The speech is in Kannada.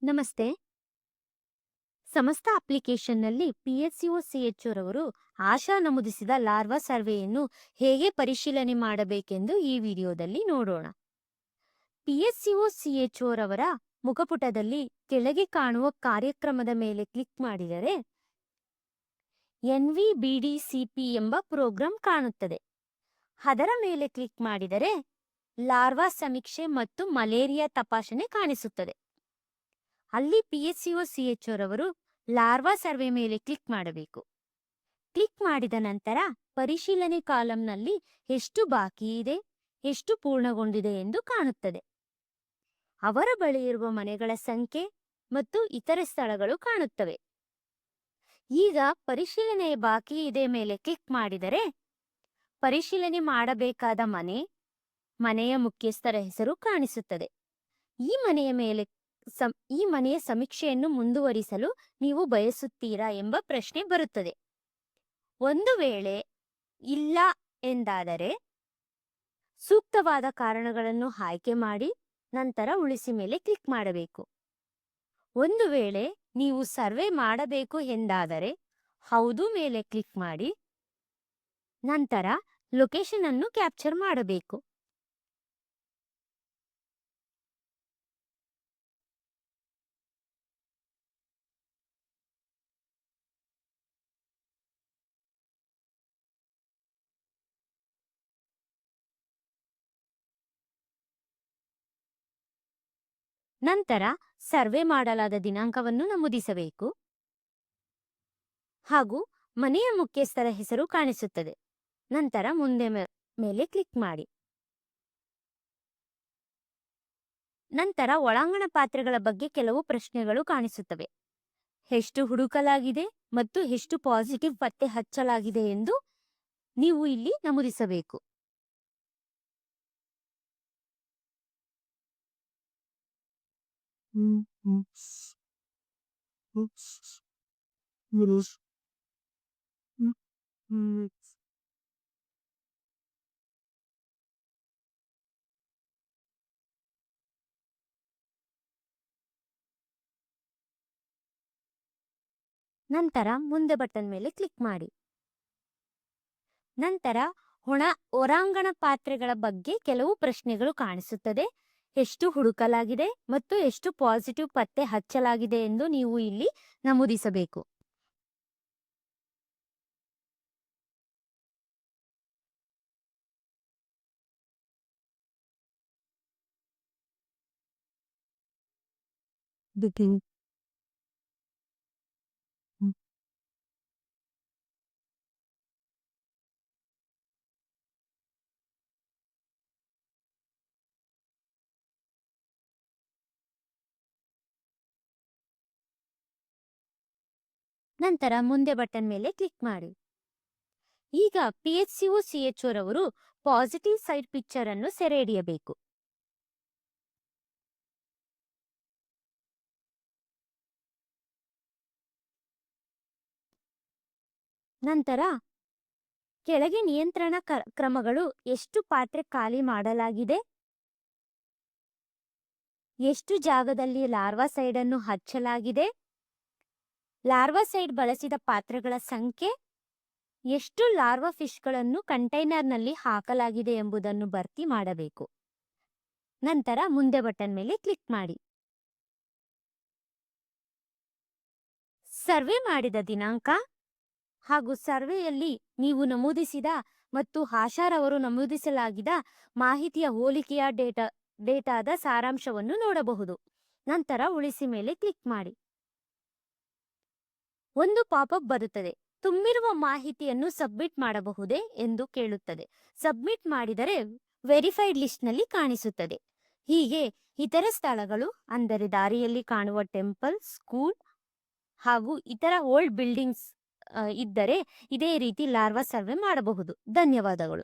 ನಮಸ್ತೆ. ಸಮಸ್ತ ಅಪ್ಲಿಕೇಶನ್ನಲ್ಲಿ ಪಿಎಸ್ಸಿಒ ಸಿಎಚ್ಒ ರವರು ಆಶಾ ನಮೂದಿಸಿದ ಲಾರ್ವಾ ಸರ್ವೆಯನ್ನು ಹೇಗೆ ಪರಿಶೀಲನೆ ಮಾಡಬೇಕೆಂದು ಈ ವಿಡಿಯೋದಲ್ಲಿ ನೋಡೋಣ. ಪಿಎಸ್ಸಿಒ ಸಿಎಚ್ಒ ರವರ ಮುಖಪುಟದಲ್ಲಿ ಕೆಳಗೆ ಕಾಣುವ ಕಾರ್ಯಕ್ರಮದ ಮೇಲೆ ಕ್ಲಿಕ್ ಮಾಡಿದರೆ ಎನ್ವಿಬಿಡಿಸಿಪಿ ಎಂಬ ಪ್ರೋಗ್ರಾಂ ಕಾಣುತ್ತದೆ. ಅದರ ಮೇಲೆ ಕ್ಲಿಕ್ ಮಾಡಿದರೆ ಲಾರ್ವಾ ಸಮೀಕ್ಷೆ ಮತ್ತು ಮಲೇರಿಯಾ ತಪಾಸಣೆ ಕಾಣಿಸುತ್ತದೆ. ಅಲ್ಲಿ ಪಿಎಸ್ಸಿಒ ಸಿಎಚ್ಒ ರವರು ಲಾರ್ವಾ ಸರ್ವೆ ಮೇಲೆ ಕ್ಲಿಕ್ ಮಾಡಬೇಕು. ಕ್ಲಿಕ್ ಮಾಡಿದ ನಂತರ ಪರಿಶೀಲನೆ ಕಾಲಂನಲ್ಲಿ ಎಷ್ಟು ಬಾಕಿ ಇದೆ, ಎಷ್ಟು ಪೂರ್ಣಗೊಂಡಿದೆ ಎಂದು ಕಾಣುತ್ತದೆ. ಅವರ ಬಳಿ ಇರುವ ಮನೆಗಳ ಸಂಖ್ಯೆ ಮತ್ತು ಇತರೆ ಸ್ಥಳಗಳು ಕಾಣುತ್ತವೆ. ಈಗ ಪರಿಶೀಲನೆ ಬಾಕಿ ಇದೆ ಮೇಲೆ ಕ್ಲಿಕ್ ಮಾಡಿದರೆ ಪರಿಶೀಲನೆ ಮಾಡಬೇಕಾದ ಮನೆಯ ಮುಖ್ಯಸ್ಥರ ಹೆಸರು ಕಾಣಿಸುತ್ತದೆ. ಈ ಮನೆಯ ಸಮೀಕ್ಷೆಯನ್ನು ಮುಂದುವರಿಸಲು ನೀವು ಬಯಸುತ್ತೀರಾ ಎಂಬ ಪ್ರಶ್ನೆ ಬರುತ್ತದೆ. ಒಂದು ವೇಳೆ ಇಲ್ಲ ಎಂದಾದರೆ ಸೂಕ್ತವಾದ ಕಾರಣಗಳನ್ನು ಆಯ್ಕೆ ಮಾಡಿ ನಂತರ ಉಳಿಸಿ ಮೇಲೆ ಕ್ಲಿಕ್ ಮಾಡಬೇಕು. ಒಂದು ವೇಳೆ ನೀವು ಸರ್ವೆ ಮಾಡಬೇಕು ಎಂದಾದರೆ ಹೌದು ಮೇಲೆ ಕ್ಲಿಕ್ ಮಾಡಿ ನಂತರ ಲೊಕೇಶನ್ ಅನ್ನು ಕ್ಯಾಪ್ಚರ್ ಮಾಡಬೇಕು. ನಂತರ ಸರ್ವೆ ಮಾಡಲಾದ ದಿನಾಂಕವನ್ನು ನಮೂದಿಸಬೇಕು ಹಾಗೂ ಮನೆಯ ಮುಖ್ಯಸ್ಥರ ಹೆಸರು ಕಾಣಿಸುತ್ತದೆ. ನಂತರ ಮುಂದೆ ಮೇಲೆ ಕ್ಲಿಕ್ ಮಾಡಿ. ನಂತರ ಒಳಾಂಗಣ ಪಾತ್ರೆಗಳ ಬಗ್ಗೆ ಕೆಲವು ಪ್ರಶ್ನೆಗಳು ಕಾಣಿಸುತ್ತವೆ. ಎಷ್ಟು ಹುಡುಕಲಾಗಿದೆ ಮತ್ತು ಎಷ್ಟು ಪಾಸಿಟಿವ್ ಪತ್ತೆ ಹಚ್ಚಲಾಗಿದೆ ಎಂದು ನೀವು ಇಲ್ಲಿ ನಮೂದಿಸಬೇಕು. ನಂತರ ಮುಂದೆ ಬಟನ್ ಮೇಲೆ ಕ್ಲಿಕ್ ಮಾಡಿ. ನಂತರ ಹೊರಾಂಗಣ ಪಾತ್ರೆಗಳ ಬಗ್ಗೆ ಕೆಲವು ಪ್ರಶ್ನೆಗಳು ಕಾಣಿಸುತ್ತದೆ. ಎಷ್ಟು ಹುಡುಕಲಾಗಿದೆ ಮತ್ತು ಎಷ್ಟು ಪಾಸಿಟಿವ್ ಪತ್ತೆ ಹಚ್ಚಲಾಗಿದೆ ಎಂದು ನೀವು ಇಲ್ಲಿ ನಮೂದಿಸಬೇಕು. ನಂತರ ಮುಂದೆ ಬಟನ್ ಮೇಲೆ ಕ್ಲಿಕ್ ಮಾಡಿ. ಈಗ ಪಿಎಚ್ಸಿಒ ಸಿಎಚ್ಒ ರವರು ಪಾಸಿಟಿವ್ ಸೈಡ್ ಪಿಕ್ಚರ್ ಅನ್ನು ಸೆರೆ ಹಿಡಿಯಬೇಕು. ನಂತರ ಕೆಳಗೆ ನಿಯಂತ್ರಣ ಕ್ರಮಗಳು ಎಷ್ಟು ಪಾತ್ರೆ ಖಾಲಿ ಮಾಡಲಾಗಿದೆ, ಎಷ್ಟು ಜಾಗದಲ್ಲಿ ಲಾರ್ವಾ ಸೈಡ್ ಅನ್ನು ಹಚ್ಚಲಾಗಿದೆ, ಲಾರ್ವಾ ಸೈಡ್ ಬಳಸಿದ ಪಾತ್ರೆಗಳ ಸಂಖ್ಯೆ, ಎಷ್ಟು ಲಾರ್ವಾ ಫಿಶ್ಗಳನ್ನು ಕಂಟೈನರ್ನಲ್ಲಿ ಹಾಕಲಾಗಿದೆ ಎಂಬುದನ್ನು ಭರ್ತಿ ಮಾಡಬೇಕು. ನಂತರ ಮುಂದೆ ಬಟನ್ ಮೇಲೆ ಕ್ಲಿಕ್ ಮಾಡಿ. ಸರ್ವೆ ಮಾಡಿದ ದಿನಾಂಕ ಹಾಗೂ ಸರ್ವೆಯಲ್ಲಿ ನೀವು ನಮೂದಿಸಿದ ಮತ್ತು ಆಶಾರವರು ನಮೂದಿಸಲಾಗಿದ ಮಾಹಿತಿಯ ಹೋಲಿಕೆಯ ಡೇಟಾದ ಸಾರಾಂಶವನ್ನು ನೋಡಬಹುದು. ನಂತರ ಉಳಿಸಿ ಮೇಲೆ ಕ್ಲಿಕ್ ಮಾಡಿ. ಒಂದು ಪಾಪ್ಅಪ್ ಬರುತ್ತದೆ. ತುಂಬಿರುವ ಮಾಹಿತಿಯನ್ನು ಸಬ್ಮಿಟ್ ಮಾಡಬಹುದೇ ಎಂದು ಕೇಳುತ್ತದೆ. ಸಬ್ಮಿಟ್ ಮಾಡಿದರೆ ವೆರಿಫೈಡ್ ಲಿಸ್ಟ್ನಲ್ಲಿ ಕಾಣಿಸುತ್ತದೆ. ಹೀಗೆ ಇತರ ಸ್ಥಳಗಳು ಅಂದರೆ ದಾರಿಯಲ್ಲಿ ಕಾಣುವ ಟೆಂಪಲ್, ಸ್ಕೂಲ್ ಹಾಗೂ ಇತರ ಓಲ್ಡ್ ಬಿಲ್ಡಿಂಗ್ಸ್ ಇದ್ದರೆ ಇದೇ ರೀತಿ ಲಾರ್ವಾ ಸರ್ವೆ ಮಾಡಬಹುದು. ಧನ್ಯವಾದಗಳು.